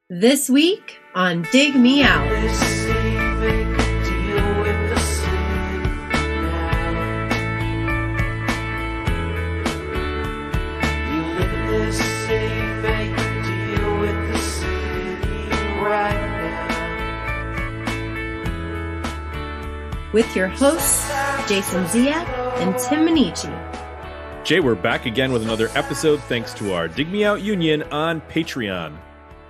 This week on Dig Me Out. With your hosts, Jason Ziak and Tim Minichi. Jay, we're back again with another episode thanks to our Dig Me Out Union on Patreon.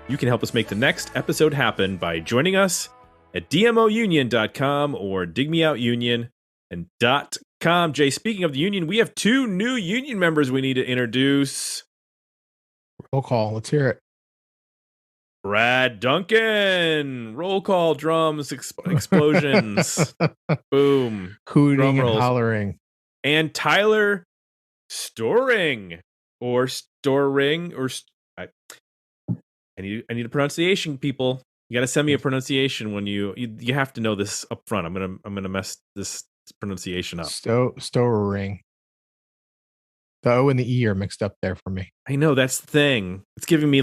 You can help us make the next episode happen by joining us at dmounion.com or digmeoutunion.com. Jay, speaking of the union, we have two new union members we need to introduce. Roll call. Let's hear it. Brad Duncan. Roll call, drums, explosions. Boom. Hooting and hollering. And Tyler Storing. Or Storing. I need a pronunciation, people. You got to send me a pronunciation when you have to know this up front. I'm gonna mess this pronunciation up. Storing. The O and the E are mixed up there for me. I know, that's the thing. It's giving me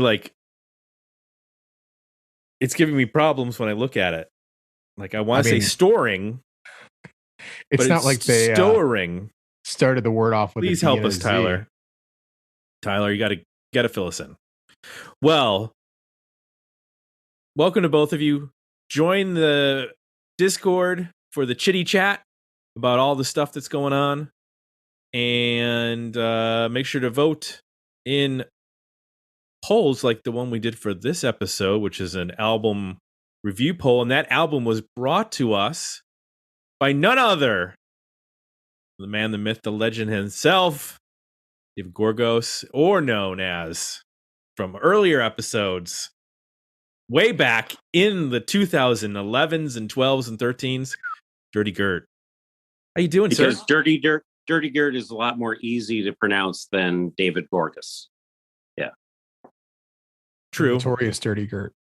problems when I look at it. Like I want to say storing. It's not like they storing. Started the word off with. Please help us, Tyler. Tyler, you gotta fill us in. Well, welcome to both of you. Join the Discord for the chitty chat about all the stuff that's going on. And make sure to vote in polls like the one we did for this episode, which is an album review poll. And that album was brought to us by none other than the man, the myth, the legend himself, Dave Gorgos, or known as, from earlier episodes, way back in the 2011s and 12s and 13s, Dirty Gert. How you doing, because sir? Dirty Gert is a lot more easy to pronounce than David Gorgas. Yeah. True. Notorious Dirty Gert.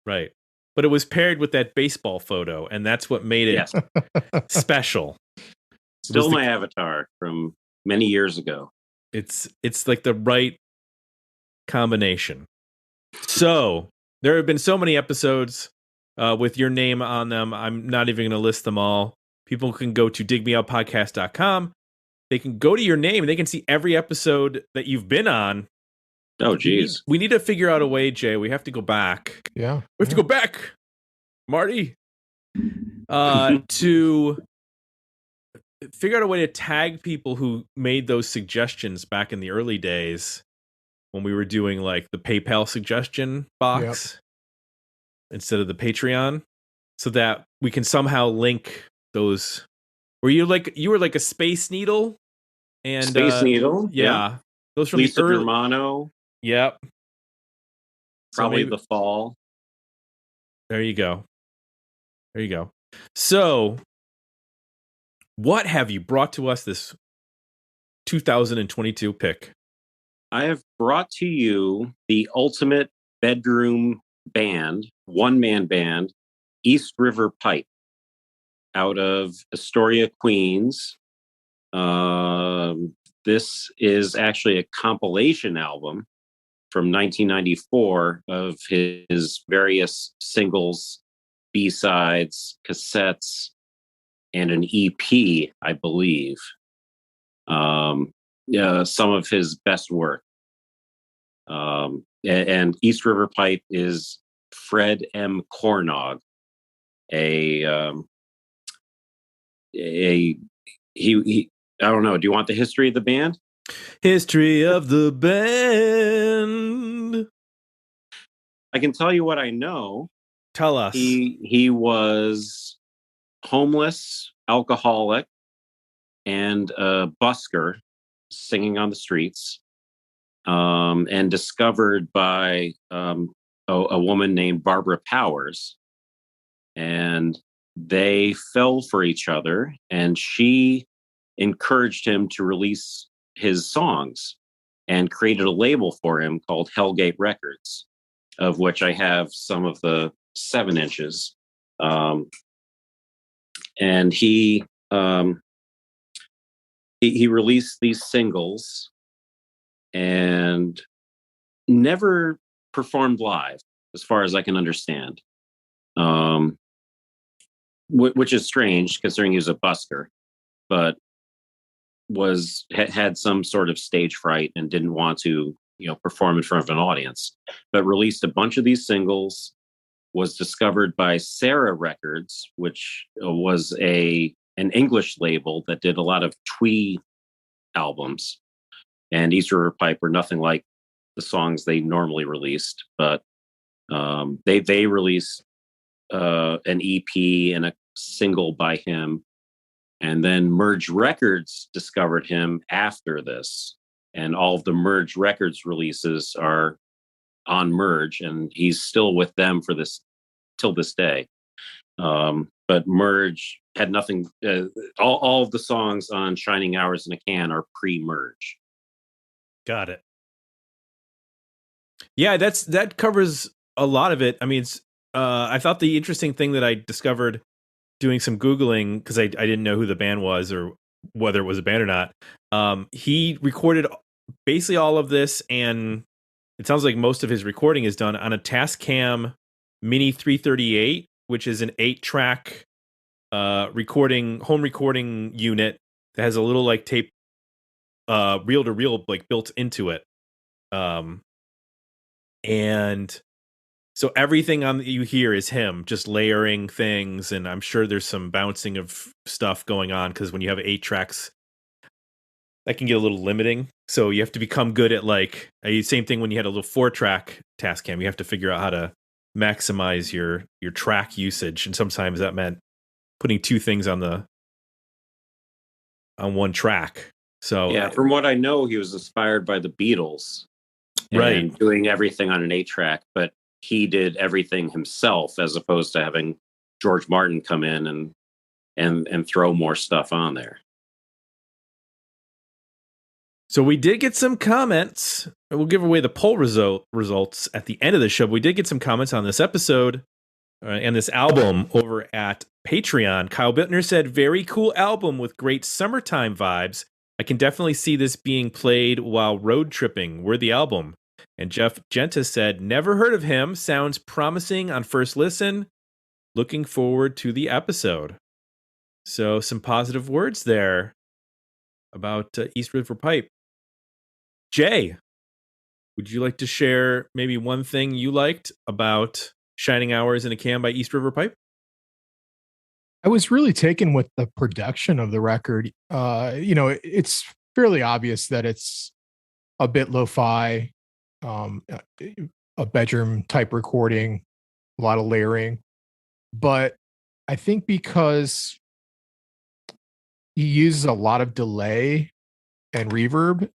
Right. But it was paired with that baseball photo, and that's what made it special. Still my avatar from many years ago. It's like the right combination. So there have been so many episodes with your name on them. I'm not even going to list them all. People can go to digmeoutpodcast.com. They can go to your name and they can see every episode that you've been on. Oh, geez. We need to figure out a way, Jay. We have to go back. Yeah. We have to go back, Marty, to figure out a way to tag people who made those suggestions back in the early days when we were doing like the PayPal suggestion box instead of the Patreon, so that we can somehow link those. You were like a Space Needle and Space Needle? Yeah. Those from Lisa the early Germano. Yep. Probably The Fall. There you go. So, what have you brought to us this 2022 pick? I have brought to you the ultimate bedroom band, one-man band, East River Pipe, out of Astoria, Queens. This is actually a compilation album from 1994 of his various singles, B-sides, cassettes, and an EP, I believe. Some of his best work. And East River Pipe is Fred M. Cornog, he I don't know. Do you want the history of the band? History of the band. I can tell you what I know. Tell us. He was homeless, alcoholic, and a busker singing on the streets, and discovered by a woman named Barbara Powers. And they fell for each other, and she encouraged him to release his songs and created a label for him called Hellgate Records, of which I have some of the 7 inches. And he released these singles and never performed live. as far as I can understand. Which is strange considering he was a busker, but had some sort of stage fright and didn't want to, perform in front of an audience, but released a bunch of these singles, was discovered by Sarah Records, which was an English label that did a lot of twee albums. And East River Pipe were nothing like the songs they normally released, but they released an EP and a single by him. And then Merge Records discovered him after this. And all of the Merge Records releases are on Merge, and he's still with them for this till this day. But Merge had nothing. All of the songs on Shining Hours in a Can are pre-Merge. Got it. Yeah, that covers a lot of it. I mean, I thought the interesting thing that I discovered doing some Googling, because I didn't know who the band was or whether it was a band or not. He recorded basically all of this, and it sounds like most of his recording is done on a Tascam Mini 338, which is an 8-track home recording unit that has a little like tape reel-to-reel like built into it. And so everything you hear is him just layering things, and I'm sure there's some bouncing of stuff going on, because when you have 8 tracks, that can get a little limiting. So you have to become good at like same thing when you had a little 4-track Tascam. You have to figure out how to maximize your track usage, and sometimes that meant putting 2 things on one track. So yeah, from what I know, he was inspired by the Beatles, right, and doing everything on an 8-track, but he did everything himself as opposed to having George Martin come in and throw more stuff on there. So we did get some comments. We'll give away the poll results at the end of the show. But we did get some comments on this episode and this album over at Patreon. Kyle Bittner said, "Very cool album with great summertime vibes. I can definitely see this being played while road tripping. Worthy album." And Jeff Genta said, "Never heard of him. Sounds promising on first listen. Looking forward to the episode." So some positive words there about East River Pipe. Jay, would you like to share maybe one thing you liked about Shining Hours in a Can by East River Pipe? I was really taken with the production of the record. It's fairly obvious that it's a bit lo-fi, a bedroom type recording, a lot of layering. But I think because he uses a lot of delay and reverb,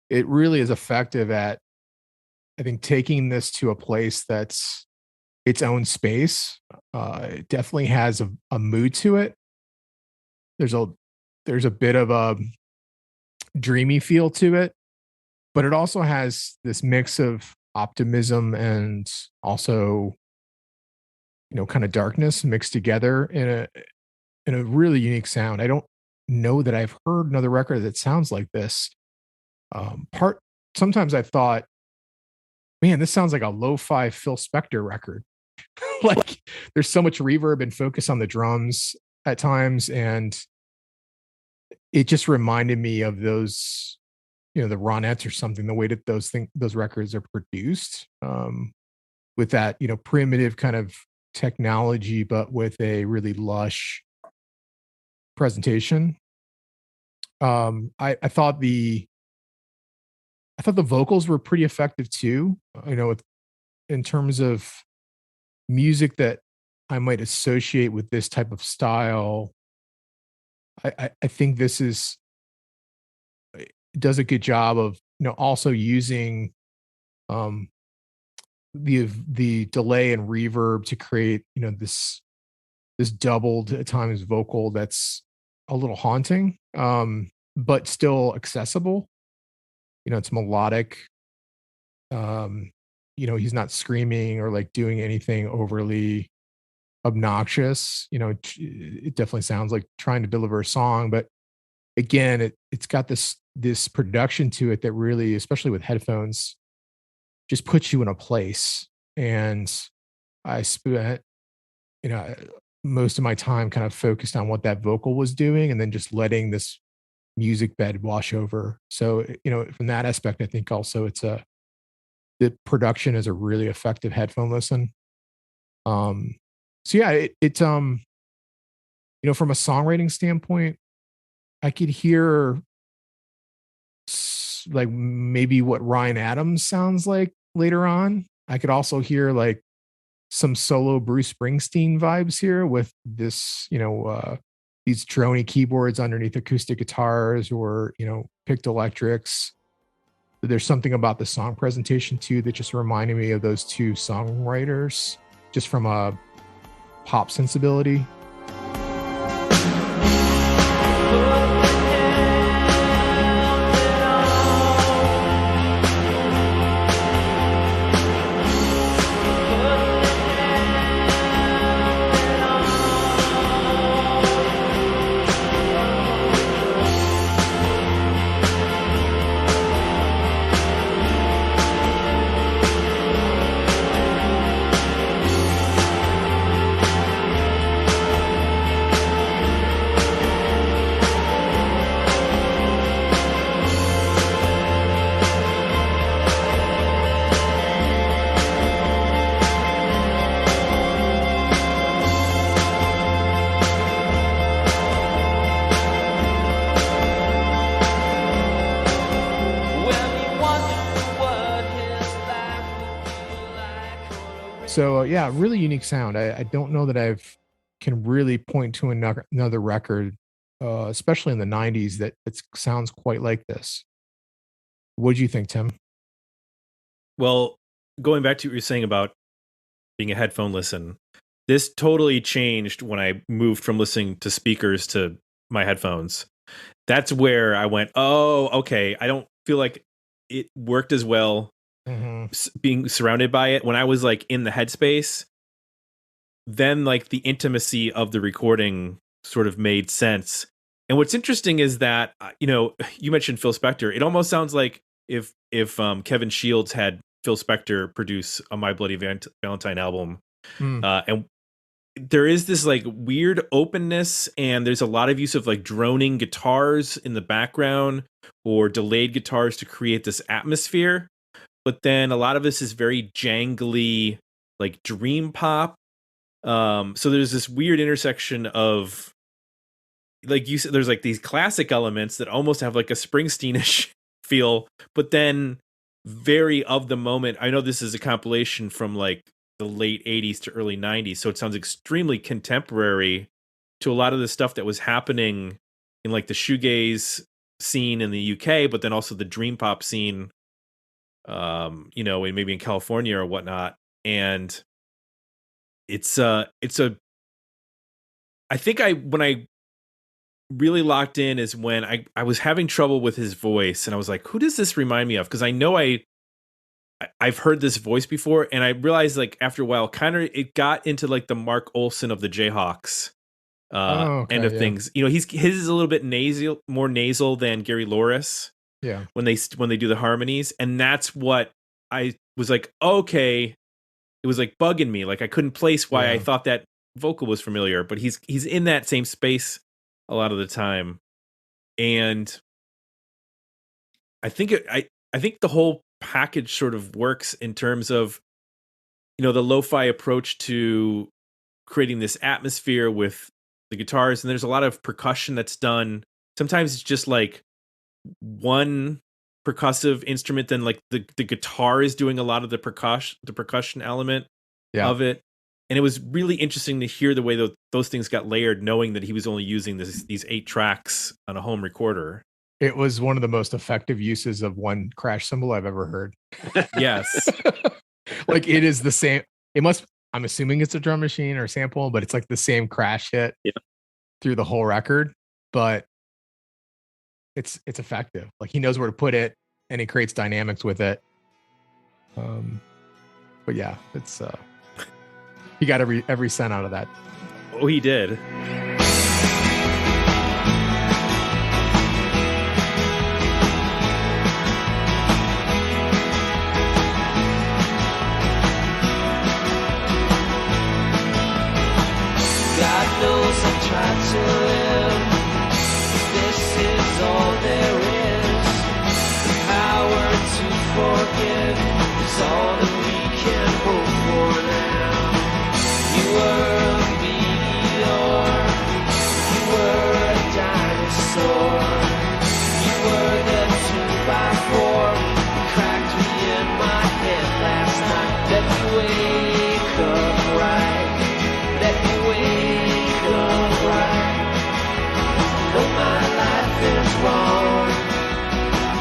it really is effective at, I think, taking this to a place that's its own space. It definitely has a mood to it. There's a bit of a dreamy feel to it, but it also has this mix of optimism and also, kind of darkness mixed together in a really unique sound. I don't know that I've heard another record that sounds like this. Sometimes I've thought, man, this sounds like a lo-fi Phil Spector record. Like there's so much reverb and focus on the drums at times, and it just reminded me of those, the Ronettes or something, the way that those records are produced, with that, primitive kind of technology, but with a really lush presentation. I thought the vocals were pretty effective too, in terms of music that I might associate with this type of style. I think this does a good job of, also using the delay and reverb to create, this doubled at times vocal that's a little haunting, but still accessible. It's melodic. He's not screaming or like doing anything overly obnoxious. It definitely sounds like trying to deliver a song, but again, it's got this production to it that really, especially with headphones, just puts you in a place. and I spent, most of my time kind of focused on what that vocal was doing, and then just letting this music bed wash over. So, from that aspect, I think also the production is a really effective headphone listen. So yeah, from a songwriting standpoint, I could hear like maybe what Ryan Adams sounds like later on. I could also hear like some solo Bruce Springsteen vibes here with this, these drony keyboards underneath acoustic guitars or, picked electrics. There's something about the song presentation too that just reminded me of those two songwriters, just from a pop sensibility. So yeah, really unique sound. I don't know that can really point to another record, especially in the '90s, that it sounds quite like this. What do you think, Tim? Well, going back to what you're saying about being a headphone listen, this totally changed when I moved from listening to speakers to my headphones. That's where I went, oh, okay. I don't feel like it worked as well being surrounded by it. When I was like in the headspace, then like the intimacy of the recording sort of made sense. And what's interesting is that, you mentioned Phil Spector. It almost sounds like if Kevin Shields had Phil Spector produce a My Bloody Valentine album. And there is this like weird openness, and there's a lot of use of like droning guitars in the background or delayed guitars to create this atmosphere. But then a lot of this is very jangly, like dream pop. So there's this weird intersection of, like you said, there's like these classic elements that almost have like a Springsteen-ish feel, but then very of the moment. I know this is a compilation from like the late 80s to early 90s, so it sounds extremely contemporary to a lot of the stuff that was happening in like the shoegaze scene in the UK, but then also the dream pop scene, maybe in California or whatnot. And it's I think when I really locked in is when I was having trouble with his voice, and I was like, who does this remind me of? Because I know I've heard this voice before, and I realized like after a while, kind of it got into like the Mark Olson of the Jayhawks end of things. His is a little bit more nasal than Gary Loris. Yeah. When they do the harmonies, and that's what I was like, okay, it was like bugging me. Like I couldn't place why I thought that vocal was familiar, but he's in that same space a lot of the time. And I think I think the whole package sort of works in terms of, the lo-fi approach to creating this atmosphere with the guitars. And there's a lot of percussion that's done. Sometimes it's just like one percussive instrument, then like the guitar is doing a lot of the percussion element of it. And it was really interesting to hear the way those things got layered, knowing that he was only using these 8 tracks on a home recorder. It was one of the most effective uses of one crash cymbal I've ever heard. Yes. Like it is the same. I'm assuming it's a drum machine or sample, but it's like the same crash hit through the whole record, but it's effective. Like he knows where to put it, and he creates dynamics with it. But yeah, it's he got every cent out of that. Oh, he did. try to live. This is all there is. The power to forgive is all that we can hope for now. You were a meteor. You were a dinosaur. You were the 2x4. You cracked me in my head last night. Let me wake up right. Let me wake up right. Know my life is wrong.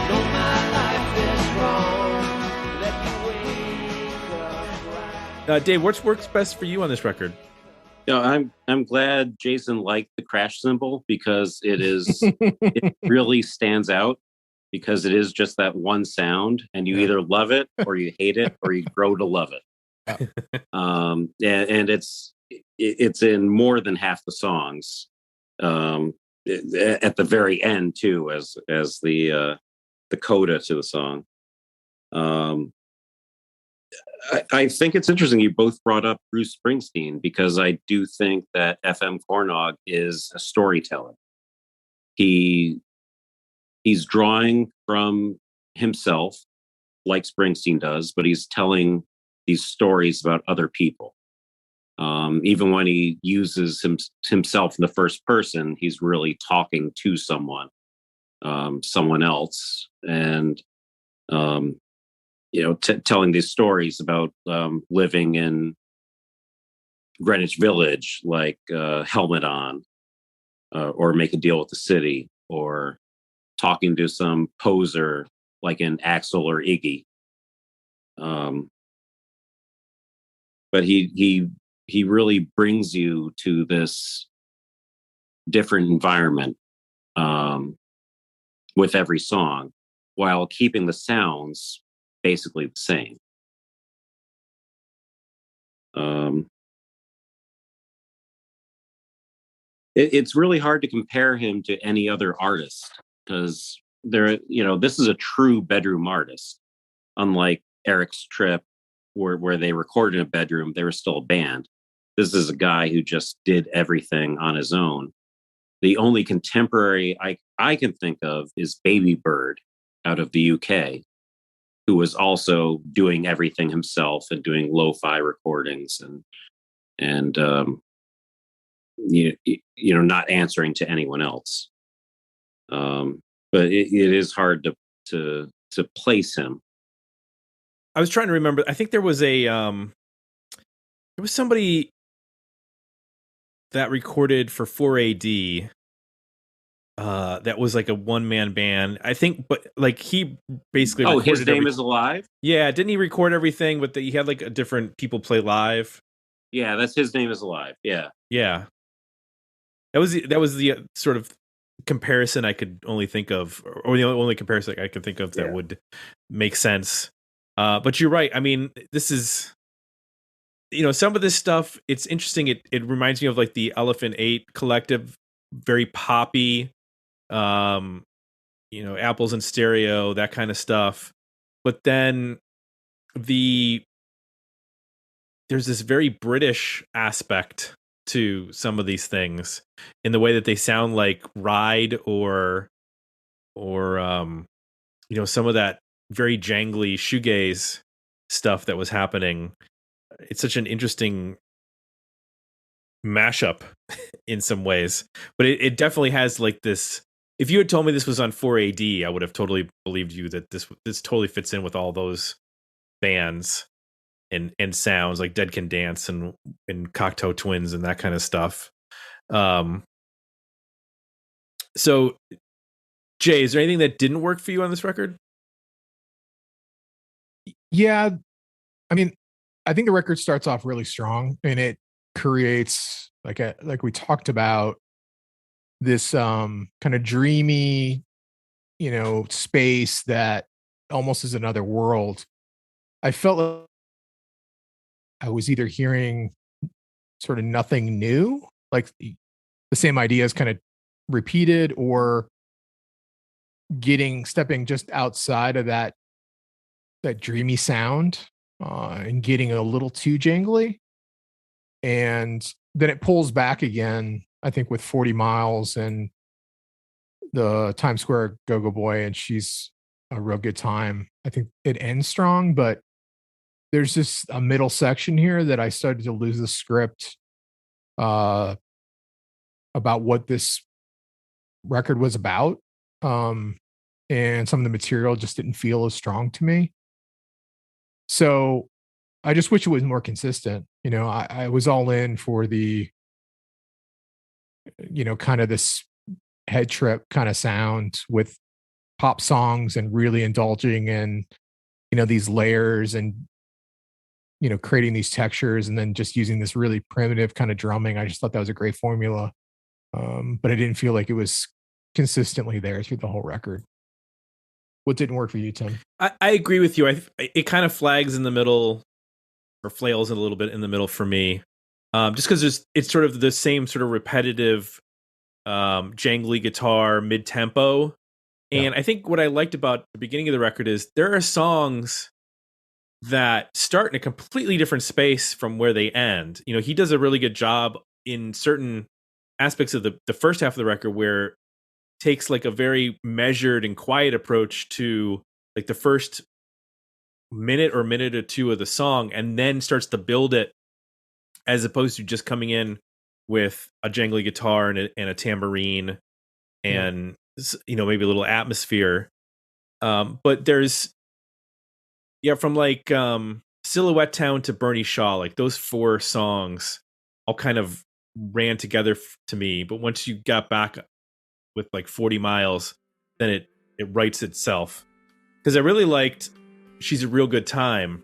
Know my life is wrong. Let me wake up right. Dave, what works best for you on this record? I'm glad Jason liked the crash cymbal because it really stands out because it is just that one sound, and you either love it or you hate it or you grow to love it. And it's in more than half the songs. At the very end too, as the coda to the song. I think it's interesting you both brought up Bruce Springsteen because I do think that FM Cornog is a storyteller. He's drawing from himself like Springsteen does, but he's telling these stories about other people. Even when he uses himself in the first person, he's really talking to someone else, and telling these stories about living in Greenwich Village, like Helmet On, or Make a Deal with the City, or talking to some poser like in Axl or Iggy. But he really brings you to this different environment with every song, while keeping the sounds basically the same. It's really hard to compare him to any other artist because this is a true bedroom artist. Unlike Eric's Trip, where they recorded in a bedroom, they were still a band. This is a guy who just did everything on his own. The only contemporary I can think of is Baby Bird out of the UK, who was also doing everything himself and doing lo-fi recordings and not answering to anyone else. But it is hard to place him. I was trying to remember. I think there was somebody that recorded for 4AD. That was like a one-man band, I think, but like he basically. Oh, His Name Is Alive. Yeah, didn't he record everything? But he had like a different people play live. Yeah, that's His Name Is Alive. Yeah. That was the sort of comparison I could only think of, or the only comparison I could think of that would make sense. But you're right. I mean, this is, some of this stuff. It's interesting. It reminds me of like the Elephant 8 collective, very poppy. Apples and Stereo, that kind of stuff. But then there's this very British aspect to some of these things in the way that they sound like Ride or some of that very jangly shoegaze stuff that was happening. It's such an interesting mashup in some ways, but it definitely has like this. If you had told me this was on 4AD, I would have totally believed you that this totally fits in with all those bands and sounds like Dead Can Dance and Cocteau Twins and that kind of stuff. So, Jay, is there anything that didn't work for you on this record? Yeah, I mean, I think the record starts off really strong, and it creates like we talked about this kind of dreamy, space that almost is another world. I felt like I was either hearing sort of nothing new, like the same ideas kind of repeated, or stepping just outside of that dreamy sound and getting a little too jangly. And then it pulls back again I think with 40 Miles and the Times Square Go-Go Boy, and She's a Real Good Time. I think it ends strong, but there's just a middle section here that I started to lose the script uh, about what this record was about. And some of the material just didn't feel as strong to me. So I just wish it was more consistent. I was all in for the, kind of this head trip kind of sound with pop songs and really indulging in, these layers and, creating these textures and then just using this really primitive kind of drumming. I just thought that was a great formula. But I didn't feel like it was consistently there through the whole record. What didn't work for you, Tim? I agree with you. It kind of flags in the middle or flails a little bit in the middle for me. Just because it's sort of the same sort of repetitive, jangly guitar mid-tempo. And I think what I liked about the beginning of the record is there are songs that start in a completely different space from where they end. He does a really good job in certain aspects of the first half of the record where it takes like a very measured and quiet approach to like the first minute or two of the song, and then starts to build it as opposed to just coming in with a jangly guitar and a tambourine and maybe a little atmosphere. But there's from like Silhouette Town to Bernie Shaw, like those 4 songs all kind of ran together to me. But once you got back with like 40 Miles, then it writes itself. Because I really liked She's a Real Good Time.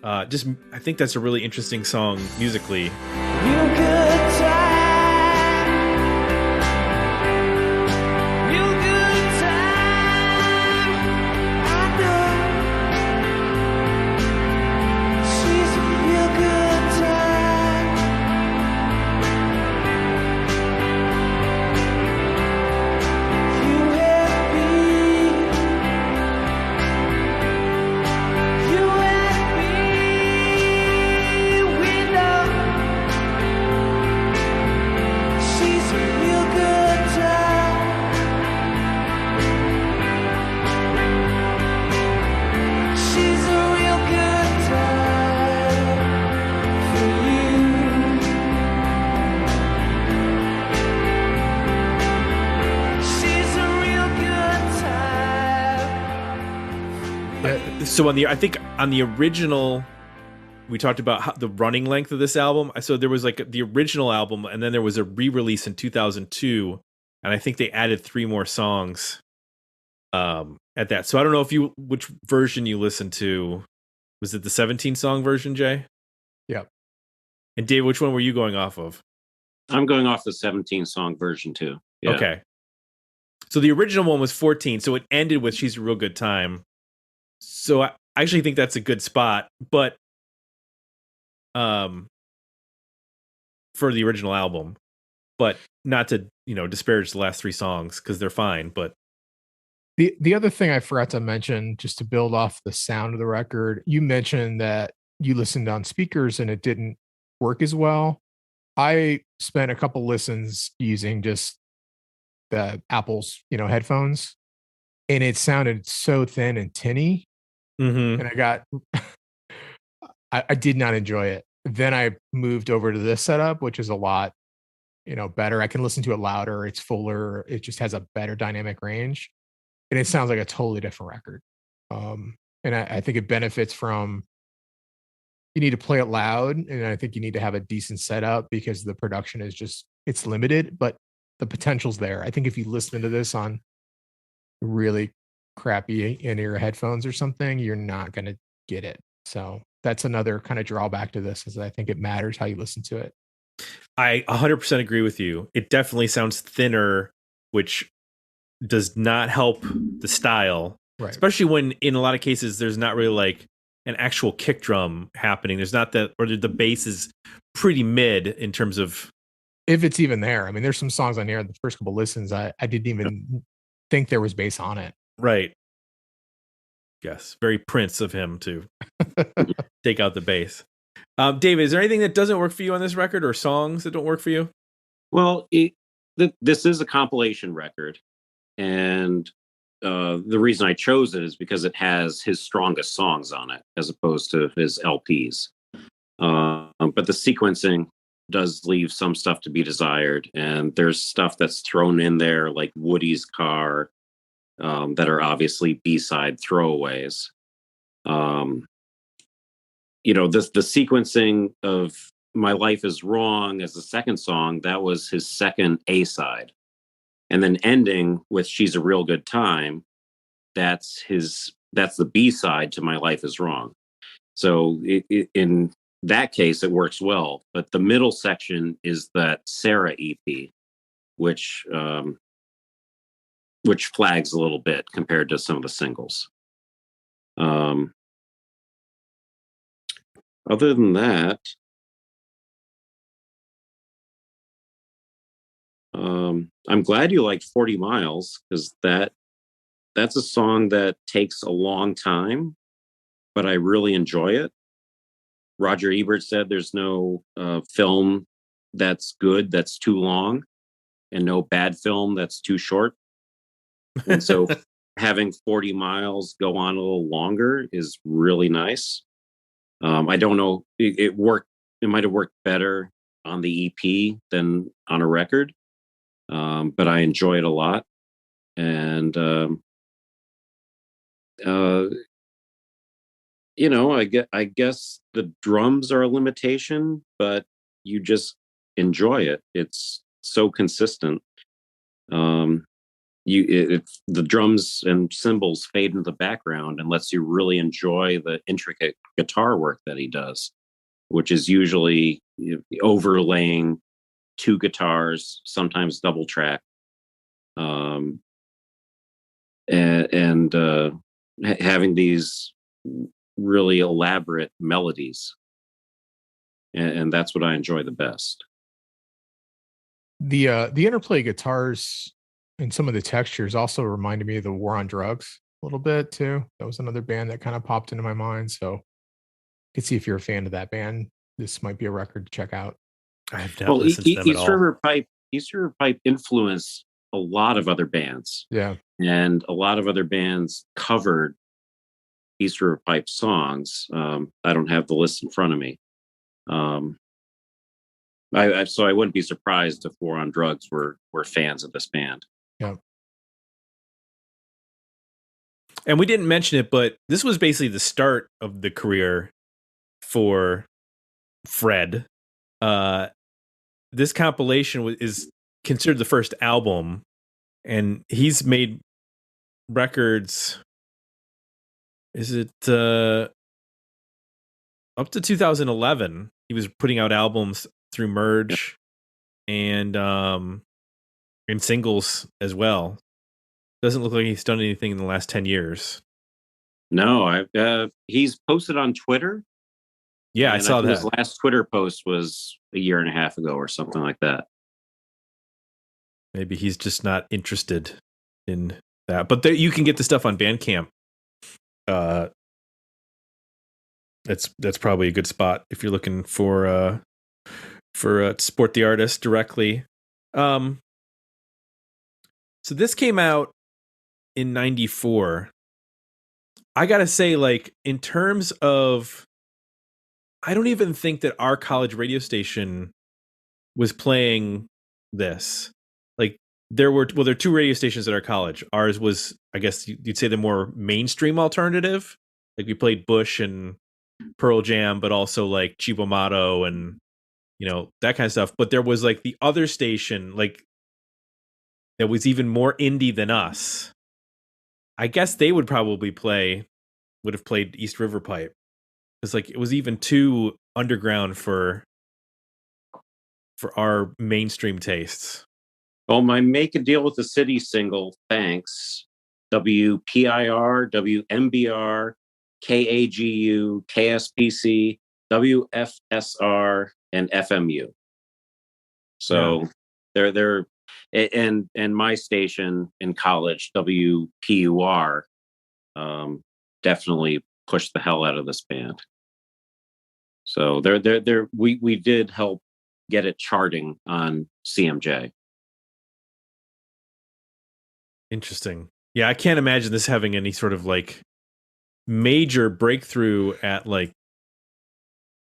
I think that's a really interesting song musically. Real good time. Real good time. I know she's a real good time. You and me. You and me. We know she's a real good time. She's a real good time for you. She's a real good time. So I think on the original, we talked about the running length of this album. So there was like the original album, and then there was a re-release in 2002, and I think they added 3 more songs at that. So I don't know which version you listened to. Was it the 17 song version, Jay? Yep. And Dave, which one were you going off of? I'm going off the 17 song version too. Yeah. Okay. So the original one was 14, so it ended with She's a Real Good Time. So I actually think that's a good spot, but for the original album, but not to, disparage the last 3 songs because they're fine, but The other thing I forgot to mention, just to build off the sound of the record, you mentioned that you listened on speakers and it didn't work as well. I spent a couple listens using just the Apple's, headphones, and it sounded so thin and tinny. mm-hmm. And I did not enjoy it. Then I moved over to this setup, which is a lot, better. I can listen to it louder. It's fuller. It just has a better dynamic range. And it sounds like a totally different record. And I think it benefits from, you need to play it loud. And I think you need to have a decent setup because the production is it's limited, but the potential's there. I think if you listen to this on really crappy in-ear headphones or something, you're not going to get it. So that's another kind of drawback to this, is I think it matters how you listen to it. I 100% agree with you. It definitely sounds thinner, which does not help the style, right? Especially when in a lot of cases there's not really like an actual kick drum happening. There's not that, or the bass is pretty mid in terms of, if it's even there. I mean, there's some songs on here, the first couple listens, I didn't even think there was bass on it. Right. Yes. Very Prince of him to take out the bass. David, is there anything that doesn't work for you on this record, or songs that don't work for you? Well, this is a compilation record, and the reason I chose it is because it has his strongest songs on it, as opposed to his LPs. But the sequencing does leave some stuff to be desired, and there's stuff that's thrown in there, like Woody's Car, that are obviously B-side throwaways. The sequencing of My Life Is Wrong as the second song, that was his second A-side. And then ending with She's a Real Good Time, that's the B-side to My Life Is Wrong. So in that case, it works well. But the middle section is that Sarah EP, which flags a little bit compared to some of the singles. Other than that, I'm glad you liked 40 Miles, because that's a song that takes a long time, but I really enjoy it. Roger Ebert said there's no film that's good that's too long, and no bad film that's too short. And so having 40 Miles go on a little longer is really nice. I don't know, it worked. It might have worked better on the EP than on a record, but I enjoy it a lot. And I guess the drums are a limitation, but you just enjoy it. It's so consistent. The drums and cymbals fade into the background and lets you really enjoy the intricate guitar work that he does, which is usually overlaying two guitars, sometimes double track, and having these really elaborate melodies, and that's what I enjoy the best. The interplay guitars and some of the textures also reminded me of the War on Drugs a little bit too. That was another band that kind of popped into my mind. So you can see if you're a fan of that band, this might be a record to check out. I have not listened to them at all. East River Pipe influenced a lot of other bands. Yeah. And a lot of other bands covered East River Pipe songs. I don't have the list in front of me. So I wouldn't be surprised if War on Drugs were fans of this band. Yeah. And we didn't mention it, but this was basically the start of the career for Fred. This compilation is considered the first album, and he's made records. Is it up to 2011? He was putting out albums through Merge and singles as well. Doesn't look like he's done anything in the last 10 years. No, he's posted on Twitter. Yeah, I saw that. His last Twitter post was a year and a half ago or something like that. Maybe he's just not interested in that. But you can get the stuff on Bandcamp. That's probably a good spot if you're looking for support the artist directly. So this came out in 94. I gotta say, like, in terms of, I don't even think that our college radio station was playing this. Like, there are two radio stations at our college. Ours was, I guess you'd say, the more mainstream alternative. Like, we played Bush and Pearl Jam, but also like Chibo Mato and that kind of stuff. But there was like the other station, like, that was even more indie than us. I guess they would have played East River Pipe. It's like it was even too underground for our mainstream tastes. Well, my Make a Deal with the City single, thanks, WPIR, WMBR, KAGU, KSPC, WFSR, and FMU. So they're and my station in college, WPUR, definitely pushed the hell out of this band. So we did help get it charting on CMJ. Interesting. Yeah, I can't imagine this having any sort of like major breakthrough at like,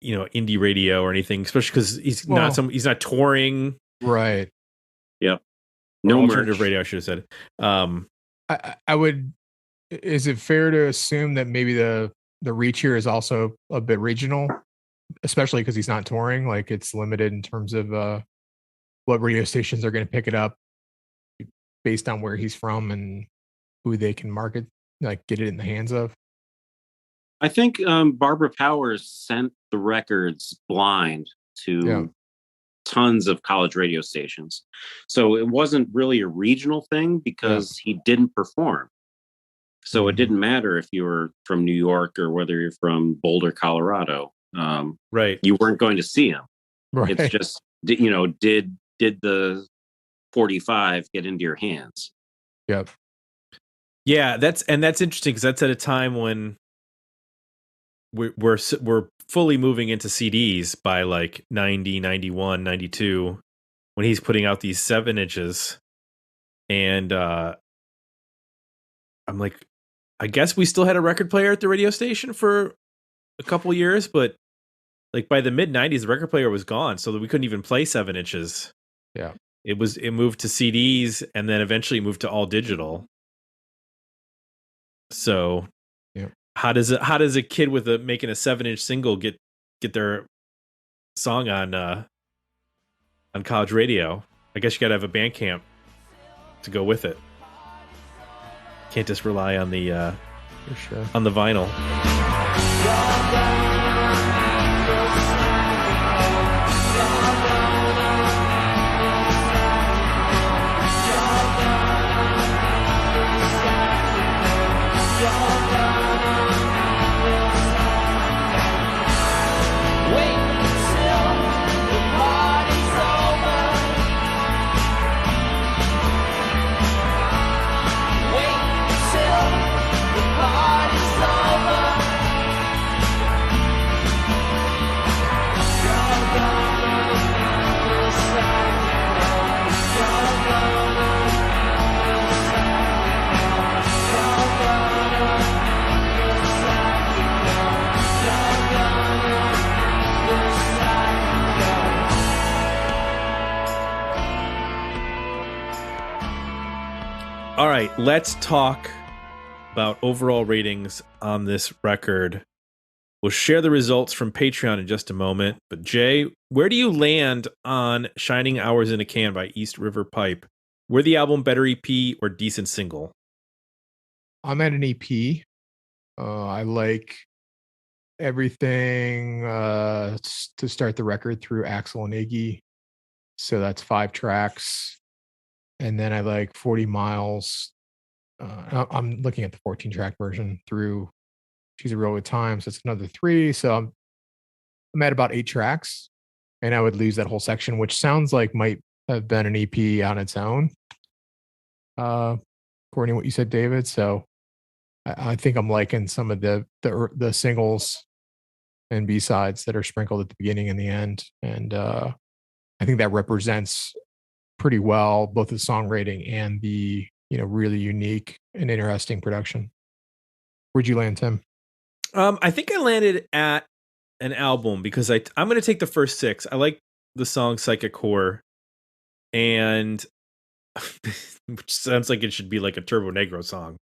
indie radio or anything, especially because he's not touring. Right. Yep. Or No alternative merch. radio, I should have said. I would. Is it fair to assume that maybe the reach here is also a bit regional, especially because he's not touring? Like it's limited in terms of what radio stations are going to pick it up based on where he's from and who they can market, like get it in the hands of. I think Barbara Powers sent the records blind to tons of college radio stations. So it wasn't really a regional thing because he didn't perform. So it didn't matter if you were from New York or whether you're from Boulder, Colorado. Right. You weren't going to see him. Right. It's just, did the 45 get into your hands? Yep. Yeah, that's interesting because that's at a time when we're fully moving into CDs by like 90, 91, 92 when he's putting out these 7 inches. And I'm like, I guess we still had a record player at the radio station for a couple years, but like by the mid 90s, the record player was gone, so that we couldn't even play 7 inches. Yeah. It moved to CDs and then eventually moved to all digital. So how does a kid with making a 7-inch single get their song on college radio? I guess you got to have a Bandcamp to go with it. Can't just rely on the For sure. on the vinyl. All right, let's talk about overall ratings on this record. We'll share the results from Patreon in just a moment. But Jay, where do you land on Shining Hours in a Can by East River Pipe? Were the album better EP or decent single? I'm at an EP. I like everything to start the record through Axel and Iggy. So that's 5 tracks. And then I like 40 Miles. I'm looking at the 14-track version through She's a Real Good Time. So it's another 3. So I'm at about 8 tracks. And I would lose that whole section, which sounds like might have been an EP on its own. According to what you said, David. So I think I'm liking some of the singles and B-sides that are sprinkled at the beginning and the end. And I think that represents pretty well both the song rating and the really unique and interesting production. Where'd you land, Tim? I think I landed at an album because I'm going to take the first 6. I like the song Psychic Core, and which sounds like it should be like a Turbo Negro song.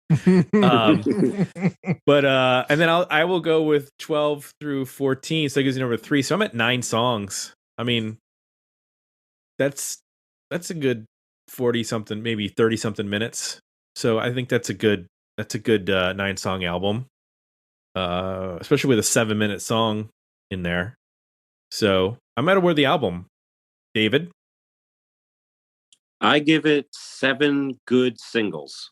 But and then I will go with 12 through 14, so that gives you number 3. So I'm at 9 songs. I mean, that's a good 40 something, maybe 30 something minutes. So I think that's a good 9-song album, especially with a 7-minute song in there. So I'm at a worthy album. David, I give it 7 good singles,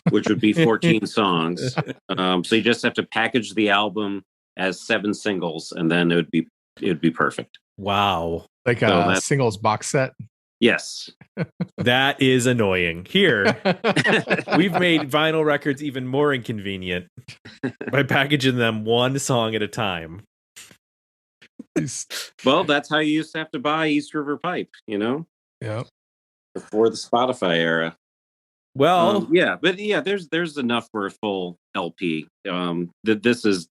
which would be 14 songs. So you just have to package the album as 7 singles, and then it would be perfect. wow, Like a singles box set. Yes. that is annoying. Here, we've made vinyl records even more inconvenient by packaging them 1 song at a time. Well, that's how you used to have to buy East River Pipe, Yeah. before the Spotify era. Well, there's enough for a full LP. This is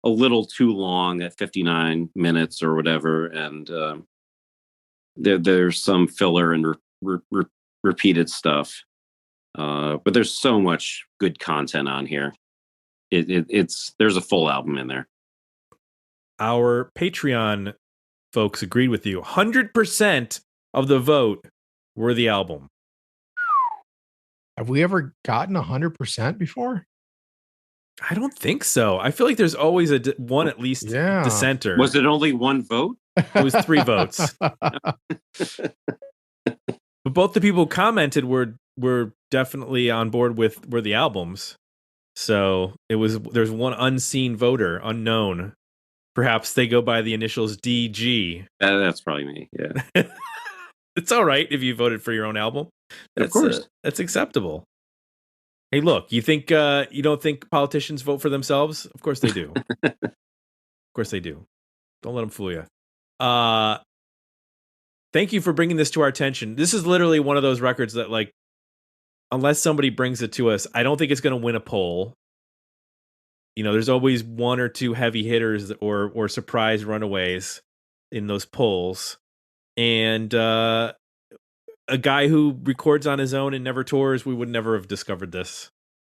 a little too long at 59 minutes or whatever, and there's some filler and repeated stuff. But there's so much good content on here. There's a full album in there. our Patreon folks agreed with you. 100% of the vote were the album. Have we ever gotten 100% before? I don't think so. I feel like there's always one at least dissenter. Was it only one vote? It was 3 votes. But both the people who commented were definitely on board with the albums. So there's one unseen voter, unknown. Perhaps they go by the initials DG. That's probably me. Yeah. It's all right if you voted for your own album. Of course. That's acceptable. Hey, look, you don't think politicians vote for themselves? Of course they do. Of course they do. Don't let them fool you. Thank you for bringing this to our attention. This is literally one of those records that, like, unless somebody brings it to us, I don't think it's going to win a poll. There's always one or two heavy hitters or surprise runaways in those polls. And a guy who records on his own and never tours, we would never have discovered this.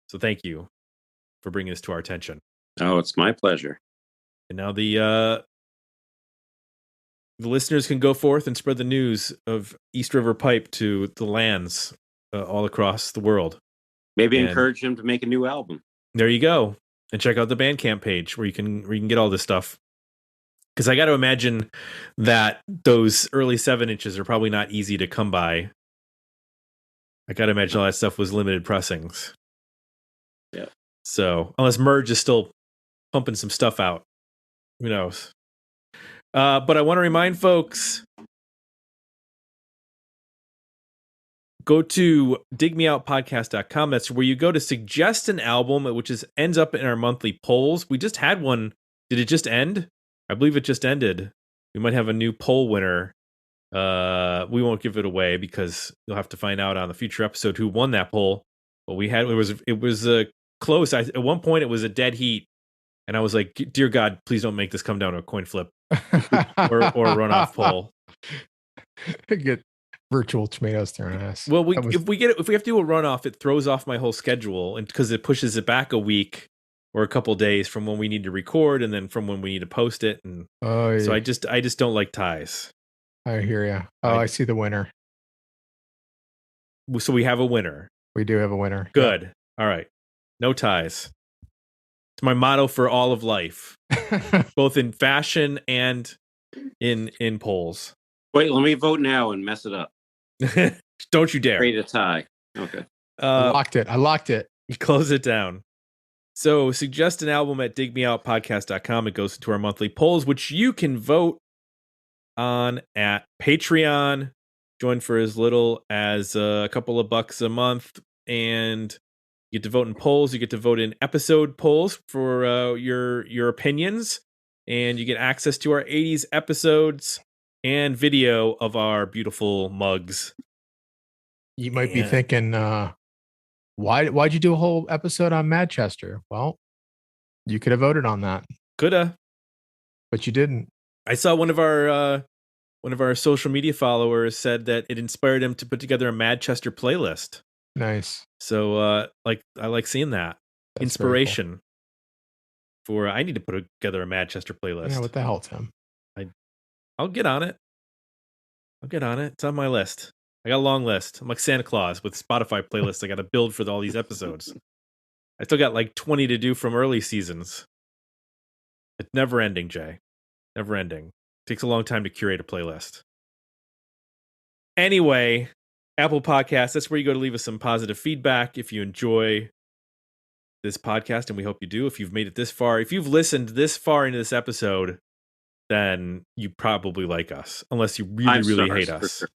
So thank you for bringing this to our attention. Oh, it's my pleasure. And now the listeners can go forth and spread the news of East River Pipe to the lands all across the world. Maybe encourage him to make a new album. There you go. And check out the Bandcamp page where you can get all this stuff. Because I got to imagine that those early 7-inches are probably not easy to come by. I got to imagine all that stuff was limited pressings. Yeah. So unless Merge is still pumping some stuff out, who knows? But I want to remind folks, go to digmeoutpodcast.com. That's where you go to suggest an album, which ends up in our monthly polls. We just had one. Did it just end? I believe it just ended. We might have a new poll winner. We won't give it away because you'll have to find out on the future episode who won that poll. But it was close. At one point it was a dead heat, and I was like, "Dear God, please don't make this come down to a coin flip or a runoff poll." Get virtual tomatoes thrown at us. Well, if we have to do a runoff, it throws off my whole schedule, and because it pushes it back a week or a couple days from when we need to record, and then from when we need to post it, and so I just don't like ties. I hear you. I see the winner. So we have a winner. We do have a winner. Good. Yep. All right. No ties. It's my motto for all of life, both in fashion and in polls. Wait, let me vote now and mess it up. Don't you dare. Create a tie. Okay. I locked it. Close it down. So suggest an album at digmeoutpodcast.com. It goes to our monthly polls, which you can vote on at Patreon. Join for as little as a couple of bucks a month, and you get to vote in polls. You get to vote in episode polls for your opinions, and you get access to our 80s episodes and video of our beautiful mugs. You might be thinking, why'd you do a whole episode on Manchester? Well, you could have voted on that. Coulda, but you didn't. I saw one of our social media followers said that it inspired him to put together a Manchester playlist. Nice. So, I like seeing that. That's inspiration for. I need to put together a Manchester playlist. Yeah, what the hell, Tim? I'll get on it. It's on my list. I got a long list. I'm like Santa Claus with Spotify playlists I got to build for all these episodes. I still got like 20 to do from early seasons. It's never ending, Jay. Never ending. Takes a long time to curate a playlist. Anyway, Apple Podcasts, that's where you go to leave us some positive feedback if you enjoy this podcast, and we hope you do. If you've made it this far, if you've listened this far into this episode, then you probably like us, unless you really hate us. Sure.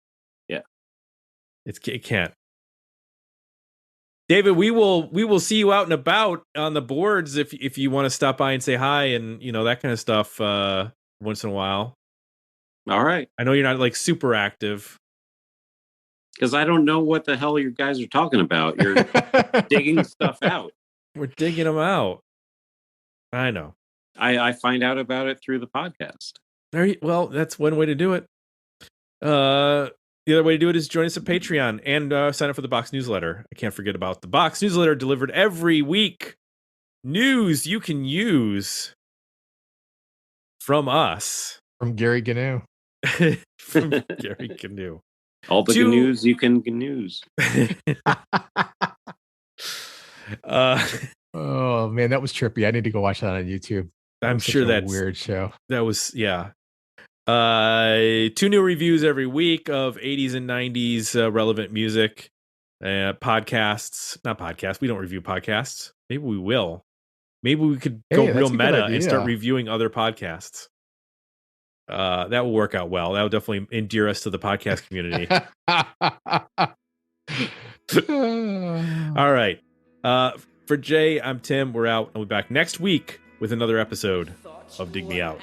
Yeah. It can't. David, we will see you out and about on the boards if you want to stop by and say hi and that kind of stuff. once in a while. All right. I know you're not like super active. Because I don't know what the hell you guys are talking about. You're digging stuff out. We're digging them out. I know. I find out about it through the podcast. Well, that's one way to do it. The other way to do it is join us at Patreon and sign up for the Box newsletter. I can't forget about the Box newsletter delivered every week. News you can use from us. From Gary Gnu. From Gary Gnu. All the news you can news. Oh man, that was trippy. I need to go watch that on YouTube. I'm sure that's a weird show. That was, yeah. 2 new reviews every week of 80s and 90s relevant music. Podcasts. Not podcasts. We don't review podcasts. Maybe we will. Maybe we could go real meta and start reviewing other podcasts. That will work out well. That will definitely endear us to the podcast community. All right. For Jay, I'm Tim. We're out. I'll be back next week with another episode of Dig Me Out.